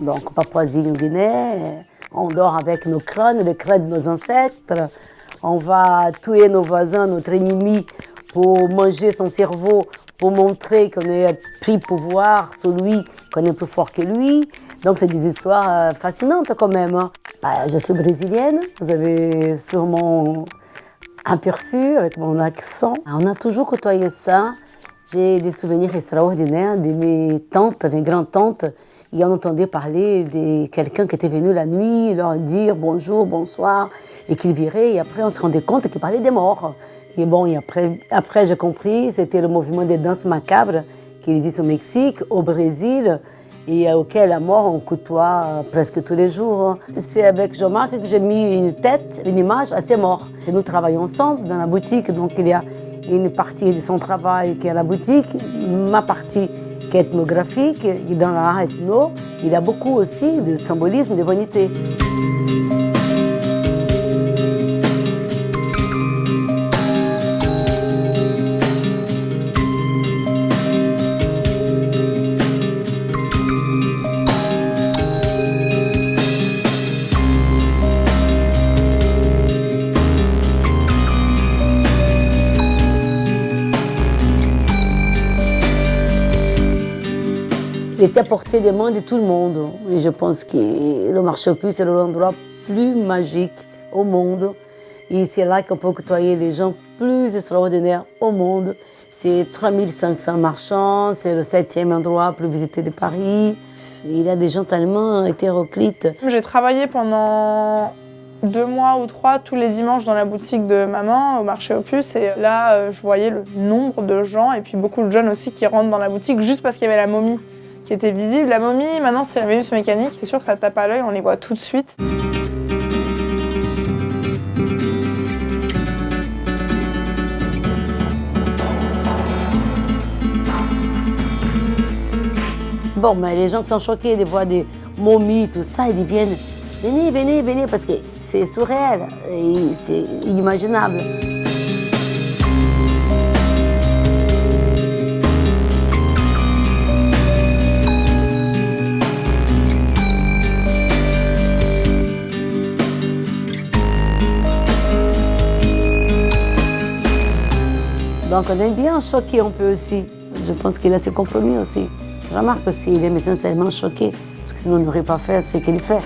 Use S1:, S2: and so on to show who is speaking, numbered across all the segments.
S1: donc Papouasie-Nouvelle-Guinée. On dort avec nos crânes, les crânes de nos ancêtres. On va tuer nos voisins, notre ennemi, pour manger son cerveau, pour montrer qu'on a pris pouvoir sur lui, qu'on est plus fort que lui. Donc c'est des histoires fascinantes quand même. Hein. Je suis brésilienne, vous avez sûrement aperçu avec mon accent. On a toujours côtoyé ça. J'ai des souvenirs extraordinaires de mes tantes, mes grandes-tantes. Et on entendait parler de quelqu'un qui était venu la nuit, leur dire bonjour, bonsoir, et qu'il virait. Et après, on se rendait compte qu'il parlait des morts. Et bon, et après j'ai compris, c'était le mouvement des danses macabres qui existe au Mexique, au Brésil, et auquel la mort on côtoie presque tous les jours. C'est avec Jean-Marc que j'ai mis une tête, une image à ces morts. Et nous travaillons ensemble dans la boutique, donc il y a une partie de son travail qui est à la boutique, ma partie qui est ethnographique, et dans l'art ethno, il y a beaucoup aussi de symbolisme, de vanité. Et c'est à portée des mains de tout le monde. Et je pense que le marché aux puces c'est l'endroit plus magique au monde. Et c'est là qu'on peut côtoyer les gens plus extraordinaires au monde. C'est 3500 marchands, c'est le 7e endroit plus visité de Paris. Il y a des gens tellement hétéroclites.
S2: J'ai travaillé pendant 2 mois ou 3 tous les dimanches dans la boutique de maman au marché aux puces. Et là, je voyais le nombre de gens et puis beaucoup de jeunes aussi qui rentrent dans la boutique juste parce qu'il y avait la momie qui était visible. La momie, maintenant, c'est la Vénus mécanique. C'est sûr que ça tape à l'œil, on les voit tout de suite.
S1: Bon, mais les gens qui sont choqués de voir des momies, tout ça, ils viennent. Venez, venez, venez, parce que c'est surréel, c'est inimaginable. Donc on est bien choqué, on peut aussi. Je pense qu'il a ses compromis aussi. Jean-Marc aussi, il est essentiellement choqué, parce que sinon il n'aurait pas fait ce qu'il fait.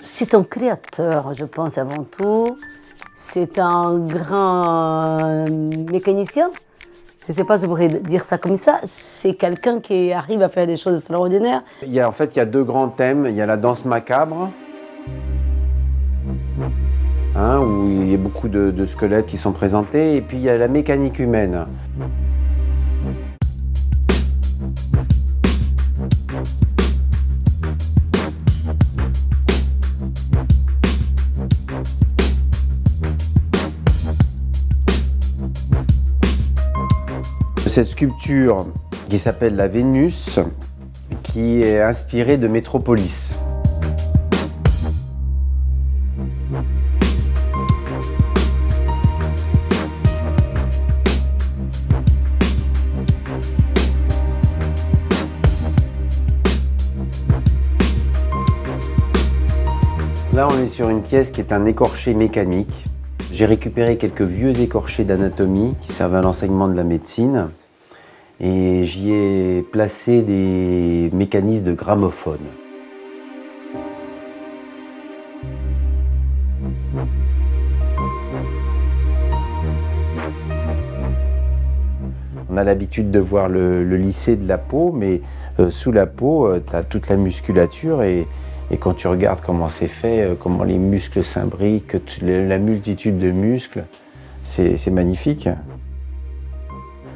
S1: C'est un créateur, je pense, avant tout. C'est un grand mécanicien. Je ne sais pas si je pourrais dire ça comme ça. C'est quelqu'un qui arrive à faire des choses extraordinaires.
S3: Il y a 2 grands thèmes. Il y a la danse macabre, où il y a beaucoup de squelettes qui sont présentés, et puis il y a la mécanique humaine. Cette sculpture qui s'appelle la Vénus, qui est inspirée de Métropolis. Là, on est sur une pièce qui est un écorché mécanique. J'ai récupéré quelques vieux écorchés d'anatomie qui servent à l'enseignement de la médecine et j'y ai placé des mécanismes de gramophone. On a l'habitude de voir le lissé de la peau, mais sous la peau, tu as toute la musculature et quand tu regardes comment c'est fait, comment les muscles s'imbriquent, la multitude de muscles, c'est magnifique.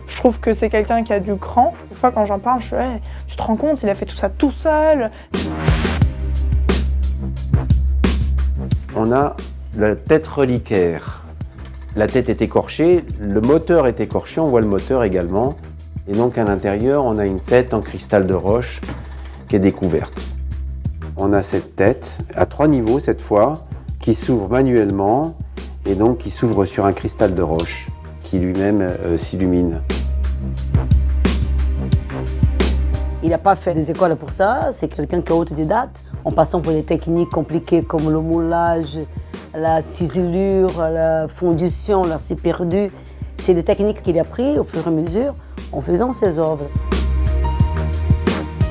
S2: Je trouve que c'est quelqu'un qui a du cran. Une fois quand j'en parle, je dis tu te rends compte, il a fait tout ça tout seul.
S3: On a la tête reliquaire. La tête est écorchée, le moteur est écorché, on voit le moteur également. Et donc à l'intérieur, on a une tête en cristal de roche qui est découverte. On a cette tête à 3 niveaux cette fois, qui s'ouvre manuellement et donc qui s'ouvre sur un cristal de roche qui lui-même s'illumine.
S1: Il n'a pas fait des écoles pour ça, c'est quelqu'un qui est autodidacte, en passant par des techniques compliquées comme le moulage, la ciselure, la fondution, l'arci perdu. C'est des techniques qu'il a appris au fur et à mesure en faisant ses œuvres.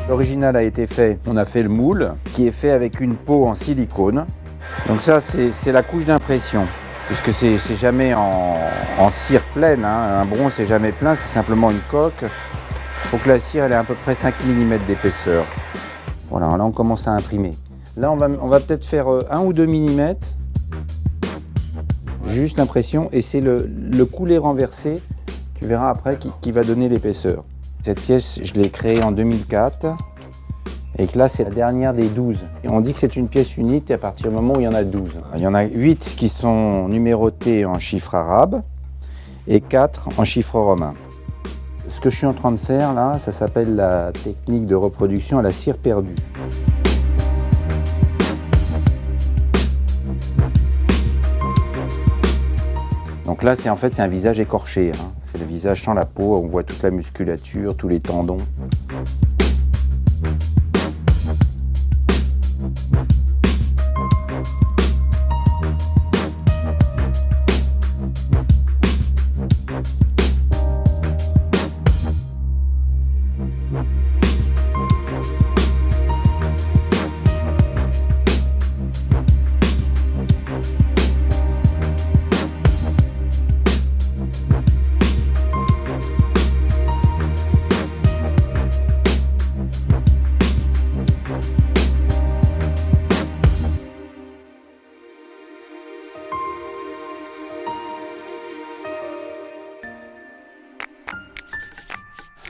S4: L'original a été fait, on a fait le moule, qui est fait avec une peau en silicone. Donc ça, c'est la couche d'impression, puisque c'est jamais en cire pleine, hein. Un bronze, c'est jamais plein, c'est simplement une coque. Il faut que la cire elle ait à peu près 5 mm d'épaisseur. Voilà, là on commence à imprimer. Là, on va peut-être faire 1 ou 2 mm, juste l'impression, et c'est le coulé renversé, tu verras après, qui va donner l'épaisseur. Cette pièce, je l'ai créée en 2004, et que là, c'est la dernière des 12. Et on dit que c'est une pièce unique à partir du moment où il y en a 12. Il y en a 8 qui sont numérotés en chiffres arabes, et 4 en chiffres romains. Ce que je suis en train de faire là, ça s'appelle la technique de reproduction à la cire perdue. Donc là, c'est un visage écorché, hein. C'est le visage sans la peau, on voit toute la musculature, tous les tendons.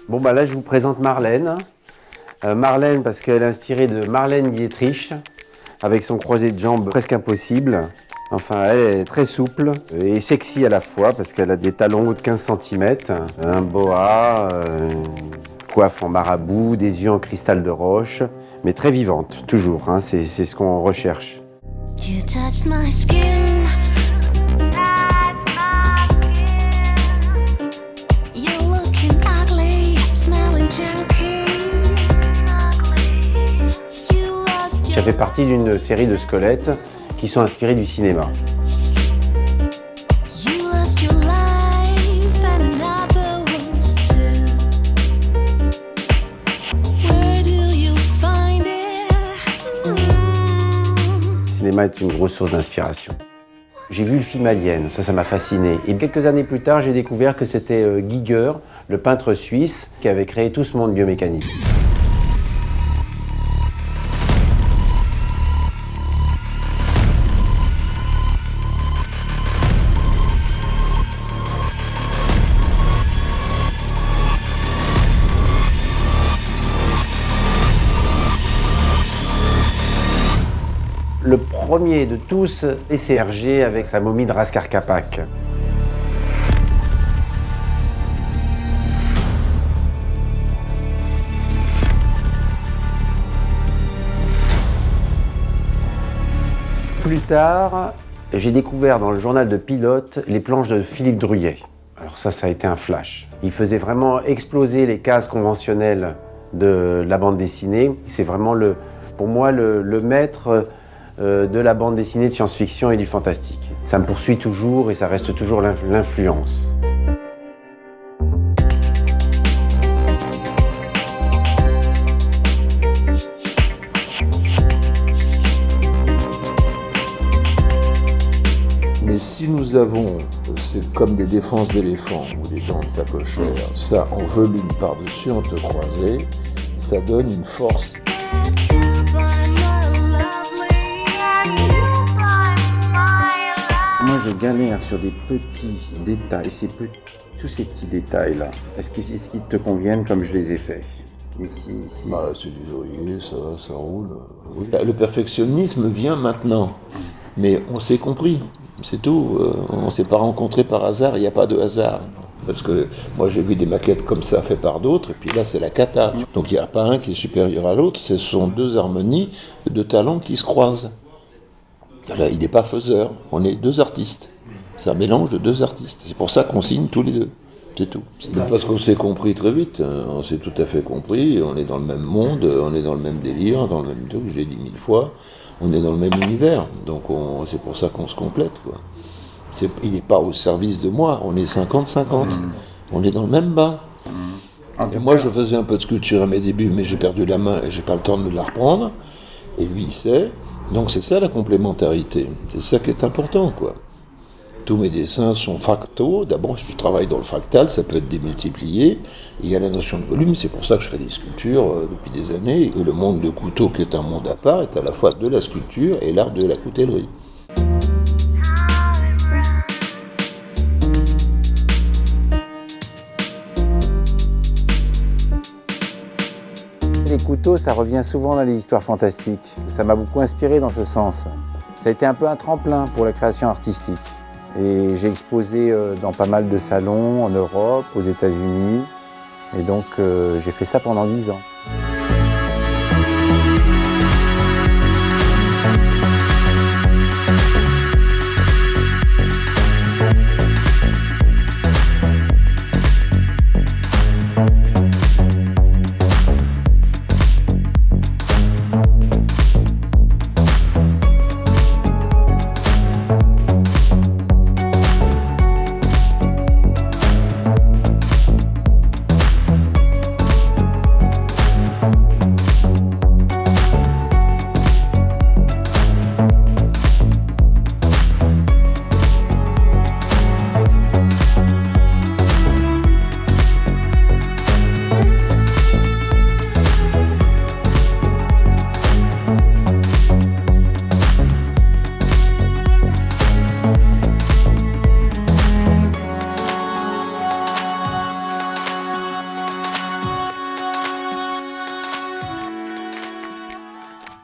S3: Bon, bah là, je vous présente Marlène. Marlène, parce qu'elle est inspirée de Marlène Dietrich, avec son croisé de jambes presque impossible. Enfin, elle est très souple et sexy à la fois, parce qu'elle a des talons hauts de 15 cm, un boa, une coiffe en marabout, des yeux en cristal de roche, mais très vivante, toujours, hein, c'est ce qu'on recherche.
S5: You touched my skin.
S3: Ça fait partie d'une série de squelettes qui sont inspirés du cinéma. Le cinéma est une grosse source d'inspiration. J'ai vu le film Alien, ça m'a fasciné. Et quelques années plus tard, j'ai découvert que c'était Giger, le peintre suisse, qui avait créé tout ce monde biomécanique. Le premier de tous est Hergé avec sa momie de Raskar Kapak. Plus tard, j'ai découvert dans le journal de pilote les planches de Philippe Druyet. Alors ça a été un flash. Il faisait vraiment exploser les cases conventionnelles de la bande dessinée. C'est vraiment, pour moi, le maître de la bande dessinée de science-fiction et du fantastique. Ça me poursuit toujours et ça reste toujours l'influence.
S6: Mais si nous avons, c'est comme des défenses d'éléphant ou des dents de phacochère, ça en volume par-dessus entrecroisé, ça donne une force.
S3: Moi, je galère sur des petits détails, tous ces petits détails-là. Est-ce qu'ils te conviennent comme je les ai faits? Ici.
S6: Bah, c'est du oreiller, ça roule. Oui. Le perfectionnisme vient maintenant, mais on s'est compris, c'est tout. On ne s'est pas rencontrés par hasard, il n'y a pas de hasard. Parce que moi, j'ai vu des maquettes comme ça faites par d'autres, et puis là, c'est la cata. Donc il n'y a pas un qui est supérieur à l'autre, ce sont deux harmonies de talents qui se croisent. Là, il n'est pas faiseur, on est deux artistes. C'est un mélange de deux artistes. C'est pour ça qu'on signe tous les deux. C'est tout. C'est parce qu'on s'est compris très vite, on s'est tout à fait compris, on est dans le même monde, on est dans le même délire, dans le même truc, j'ai dit 1000 fois, on est dans le même univers, donc c'est pour ça qu'on se complète, quoi. Il n'est pas au service de moi, on est 50-50, on est dans le même bain. Et moi je faisais un peu de sculpture à mes débuts, mais j'ai perdu la main et j'ai pas le temps de me la reprendre, et lui il sait, donc c'est ça la complémentarité, c'est ça qui est important, quoi. Tous mes dessins sont fractaux. D'abord, je travaille dans le fractal, ça peut être démultiplié. Il y a la notion de volume, c'est pour ça que je fais des sculptures depuis des années. Et le monde de couteau, qui est un monde à part, est à la fois de la sculpture et l'art de la coutellerie.
S4: Les couteaux, ça revient souvent dans les histoires fantastiques. Ça m'a beaucoup inspiré dans ce sens. Ça a été un peu un tremplin pour la création artistique. Et j'ai exposé dans pas mal de salons en Europe, aux États-Unis. Et donc j'ai fait ça pendant 10 ans.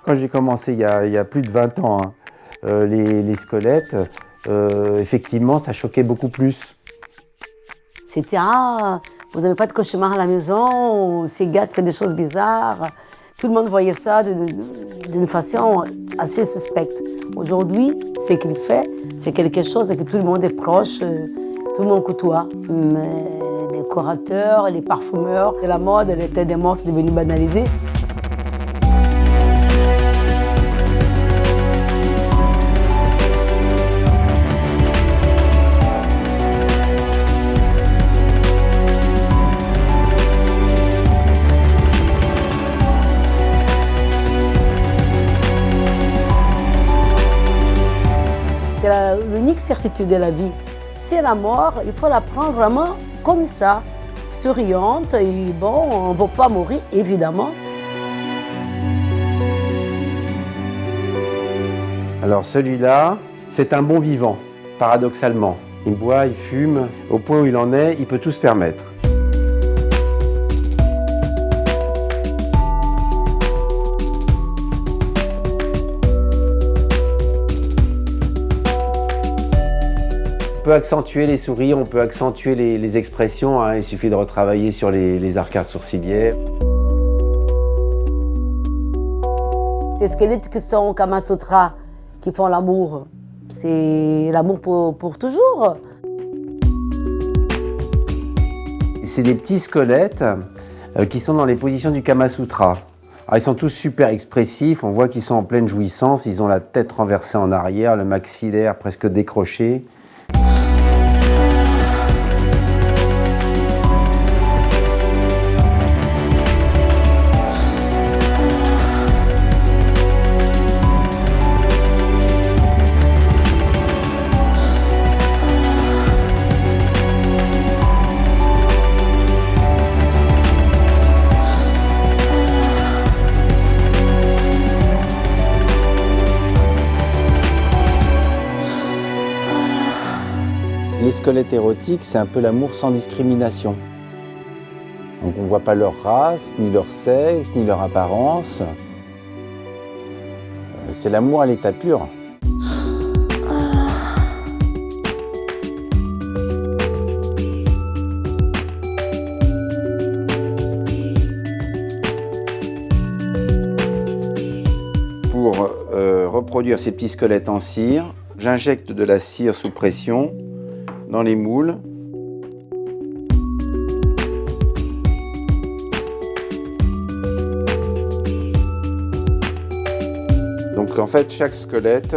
S4: Quand j'ai commencé il y a plus de 20 ans, les squelettes, effectivement, ça choquait beaucoup plus.
S1: C'était « Ah, vous n'avez pas de cauchemar à la maison, ces gars qui font des choses bizarres ». Tout le monde voyait ça d'une façon assez suspecte. Aujourd'hui, ce qu'il fait, c'est quelque chose que tout le monde est proche, tout le monde côtoie. Mais les décorateurs, les parfumeurs, de la mode, les têtes des morts, c'est devenu banalisé. C'est l'unique certitude de la vie. C'est la mort, il faut la prendre vraiment comme ça, souriante, et bon, on ne va pas mourir, évidemment.
S3: Alors celui-là, c'est un bon vivant, paradoxalement. Il boit, il fume, au point où il en est, il peut tout se permettre. On peut accentuer les sourires, on peut accentuer les expressions, hein. Il suffit de retravailler sur les arcades sourcilières.
S1: Ces squelettes qui sont au Kama Sutra, qui font l'amour, c'est l'amour pour toujours.
S3: C'est des petits squelettes qui sont dans les positions du Kama Sutra. Alors, ils sont tous super expressifs, on voit qu'ils sont en pleine jouissance, ils ont la tête renversée en arrière, le maxillaire presque décroché.
S4: Les squelettes érotiques, c'est un peu l'amour sans discrimination. Donc on ne voit pas leur race, ni leur sexe, ni leur apparence. C'est l'amour à l'état pur. Pour reproduire ces petits squelettes en cire, j'injecte de la cire sous pression dans les moules. qu'en fait, chaque squelette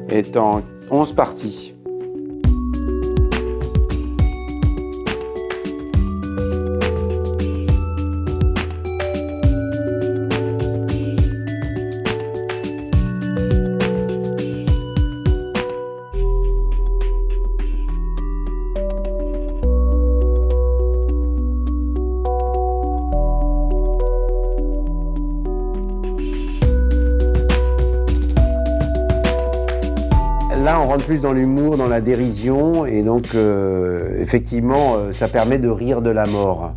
S4: est en 11 parties.
S3: Là, on rentre plus dans l'humour, dans la dérision, et donc, effectivement, ça permet de rire de la mort.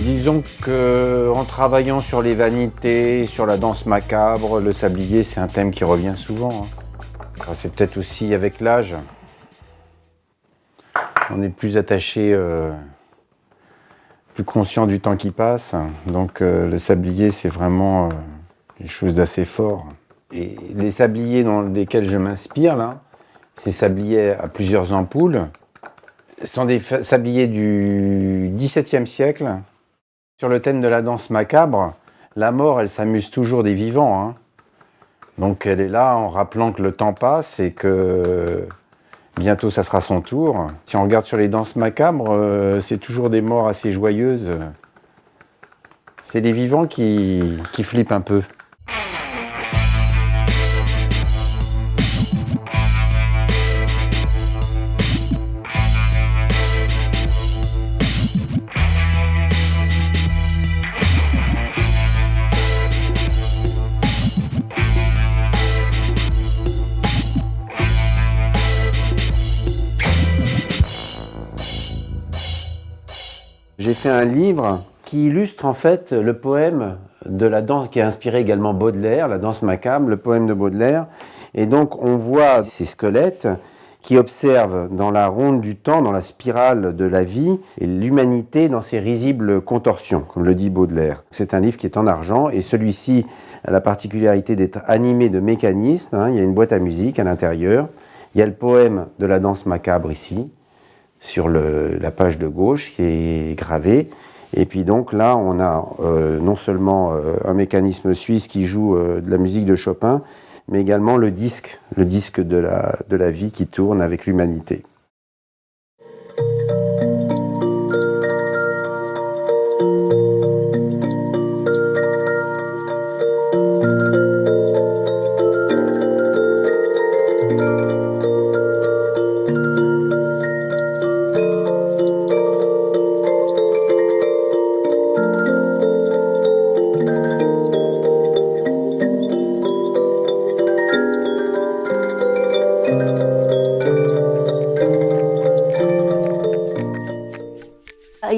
S4: Disons qu'en travaillant sur les vanités, sur la danse macabre, le sablier, c'est un thème qui revient souvent. Enfin, c'est peut-être aussi avec l'âge. On est plus attaché, plus conscient du temps qui passe. Donc le sablier, c'est vraiment quelque chose d'assez fort. Et les sabliers dans lesquels je m'inspire, là, ces sabliers à plusieurs ampoules, sont des sabliers du XVIIe siècle. Sur le thème de la danse macabre, la mort, elle s'amuse toujours des vivants, hein. Donc elle est là en rappelant que le temps passe et que bientôt, ça sera son tour. Si on regarde sur les danses macabres, c'est toujours des morts assez joyeuses. C'est les vivants qui flippent un peu.
S3: J'ai fait un livre qui illustre en fait le poème de la danse qui a inspiré également Baudelaire, la danse macabre, le poème de Baudelaire. Et donc on voit ces squelettes qui observent dans la ronde du temps, dans la spirale de la vie, et l'humanité dans ses risibles contorsions, comme le dit Baudelaire. C'est un livre qui est en argent et celui-ci a la particularité d'être animé de mécanismes, hein. Il y a une boîte à musique à l'intérieur. Il y a le poème de la danse macabre ici, sur la page de gauche qui est gravée. Et puis donc là, on a non seulement un mécanisme suisse qui joue de la musique de Chopin, mais également le disque de la vie qui tourne avec l'humanité.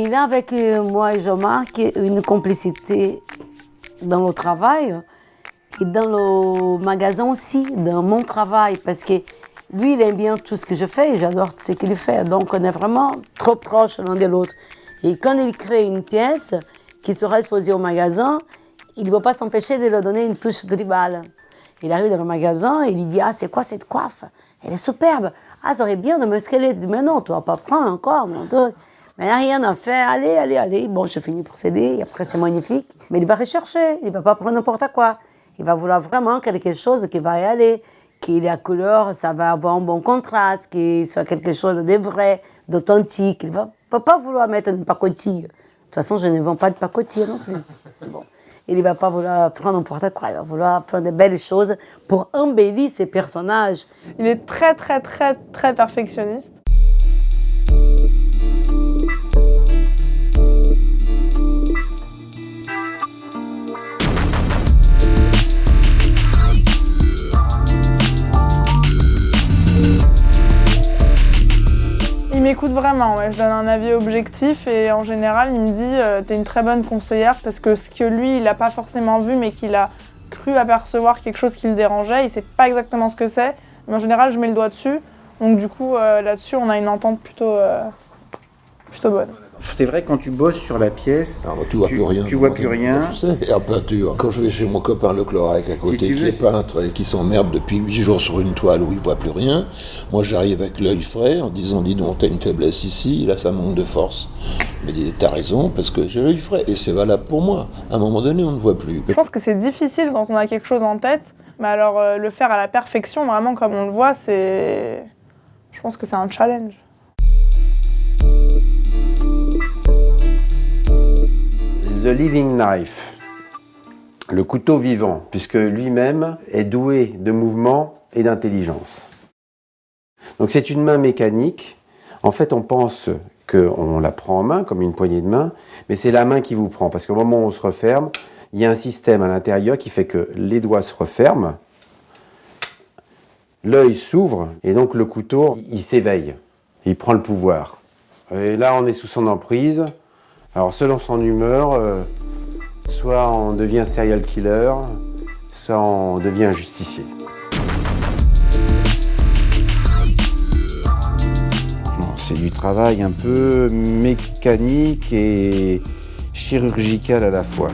S1: Il a avec moi et Jean-Marc une complicité dans le travail et dans le magasin aussi, dans mon travail, parce que lui, il aime bien tout ce que je fais et j'adore ce qu'il fait. Donc, on est vraiment trop proches l'un de l'autre. Et quand il crée une pièce qui sera exposée au magasin, il ne va pas s'empêcher de lui donner une touche tribale. Il arrive dans le magasin et il dit « Ah, c'est quoi cette coiffe? Elle est superbe. Ah, ça aurait bien de me squelette. » Il dit « Mais non, tu vas pas prendre encore. » Mais il n'y a rien à faire. Allez. Bon, je finis pour céder. Et après, c'est magnifique. Mais il va rechercher. Il ne va pas prendre n'importe quoi. Il va vouloir vraiment quelque chose qui va y aller, que la couleur, ça va avoir un bon contraste, que soit quelque chose de vrai, d'authentique. Il ne va pas vouloir mettre une pacotille. De toute façon, je ne vends pas de pacotille non plus. Bon. Il ne va pas vouloir prendre n'importe quoi. Il va vouloir prendre de belles choses pour embellir ses personnages.
S2: Il est très perfectionniste. Il m'écoute vraiment, ouais. Je donne un avis objectif et en général il me dit t'es une très bonne conseillère parce que ce que lui il n'a pas forcément vu mais qu'il a cru apercevoir quelque chose qui le dérangeait, il sait pas exactement ce que c'est, mais en général je mets le doigt dessus, donc du coup là-dessus on a une entente plutôt bonne.
S4: C'est vrai, quand tu bosses sur la pièce,
S6: tu vois plus rien.
S4: Tu vois plus rien.
S6: Je sais. Et en peinture, quand je vais chez mon copain Le Clorac à côté,
S4: Si tu
S6: qui
S4: veux,
S6: est peintre et qui s'emmerde depuis 8 jours sur une toile où il voit plus rien, moi j'arrive avec l'œil frais en disant, dis donc, t'as une faiblesse ici, là ça manque de force. Mais il dit, t'as raison, parce que j'ai l'œil frais, et c'est valable pour moi. À un moment donné, on ne voit plus.
S2: Je pense que c'est difficile quand on a quelque chose en tête, mais alors le faire à la perfection, vraiment comme on le voit, je pense que c'est un challenge.
S3: The Living Knife, le couteau vivant, puisque lui-même est doué de mouvement et d'intelligence. Donc c'est une main mécanique. En fait, on pense qu'on la prend en main, comme une poignée de main, mais c'est la main qui vous prend, parce qu'au moment où on se referme, il y a un système à l'intérieur qui fait que les doigts se referment, l'œil s'ouvre, et donc le couteau, il s'éveille, il prend le pouvoir. Et là, on est sous son emprise. Alors, selon son humeur, soit on devient serial killer, soit on devient un justicier.
S4: C'est du travail un peu mécanique et chirurgical à la fois.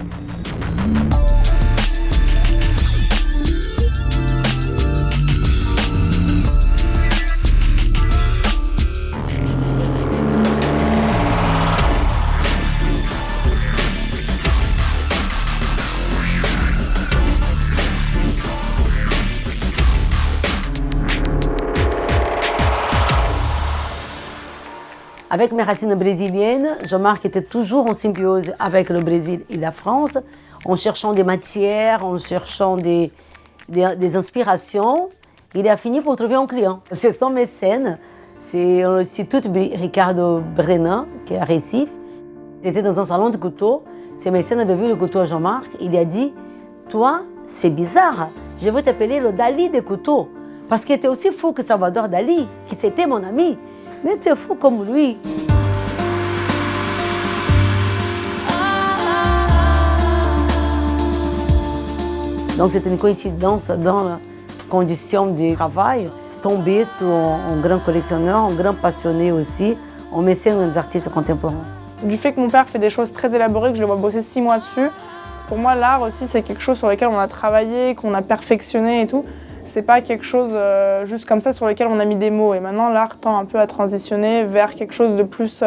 S1: Avec mes racines brésiliennes, Jean-Marc était toujours en symbiose avec le Brésil et la France, en cherchant des matières, en cherchant des inspirations. Il a fini pour trouver un client. C'est son mécène, c'est l'Institut Ricardo Brenan, qui est à Recife. C'était dans un salon de couteaux. Ce mécène avait vu le couteau à Jean-Marc. Il a dit, toi, c'est bizarre, je veux t'appeler le Dali des couteaux. Parce qu'il était aussi fou que Salvador Dali, qui c'était mon ami. Mais tu es fou comme lui. Donc c'était une coïncidence dans la condition de travail, tomber sur un grand collectionneur, un grand passionné aussi, un mécène des artistes contemporains.
S2: Du fait que mon père fait des choses très élaborées, que je le vois bosser 6 mois dessus, pour moi l'art aussi c'est quelque chose sur lequel on a travaillé, qu'on a perfectionné et tout. C'est pas quelque chose juste comme ça sur lequel on a mis des mots. Et maintenant, l'art tend un peu à transitionner vers quelque chose de plus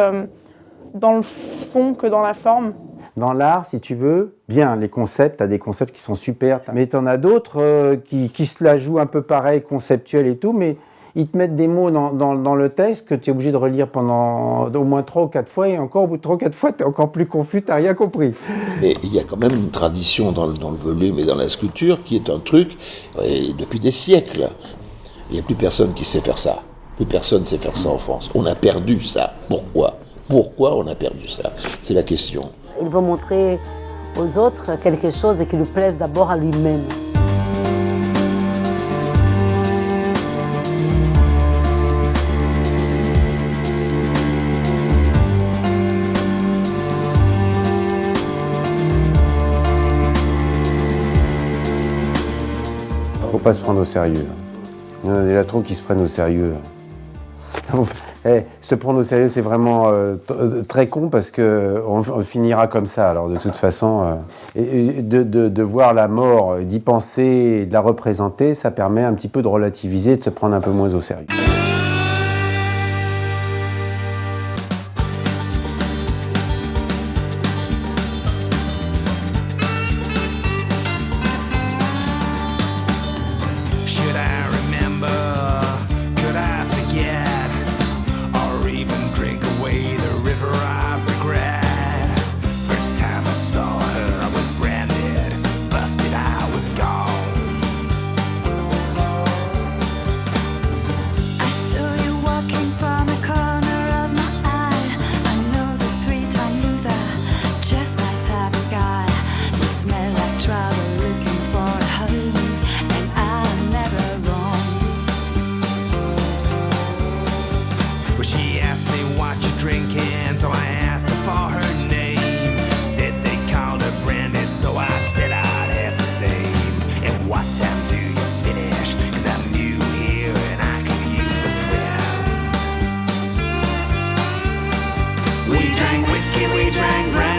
S2: dans le fond que dans la forme.
S4: Dans l'art, si tu veux, bien, les concepts, tu as des concepts qui sont super, mais tu en as d'autres qui se la jouent un peu pareil, conceptuels et tout, mais ils te mettent des mots dans le texte que tu es obligé de relire pendant au moins 3 ou 4 fois, et encore au bout de 3 ou 4 fois, tu es encore plus confus, tu n'as rien compris.
S6: Mais il y a quand même une tradition dans le volume et dans la sculpture qui est un truc depuis des siècles. Il n'y a plus personne qui sait faire ça. Plus personne ne sait faire ça en France. On a perdu ça. Pourquoi ? Pourquoi on a perdu ça ? C'est la question.
S1: Il veut montrer aux autres quelque chose qui lui plaise d'abord à lui-même.
S3: Faut pas se prendre au sérieux. Il y en a déjà trop qui se prennent au sérieux. Se prendre au sérieux, c'est vraiment très con parce qu'on finira comme ça. Alors de toute façon, de voir la mort, d'y penser, de la représenter, ça permet un petit peu de relativiser, de se prendre un peu moins au sérieux.
S5: I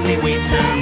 S5: me, we turn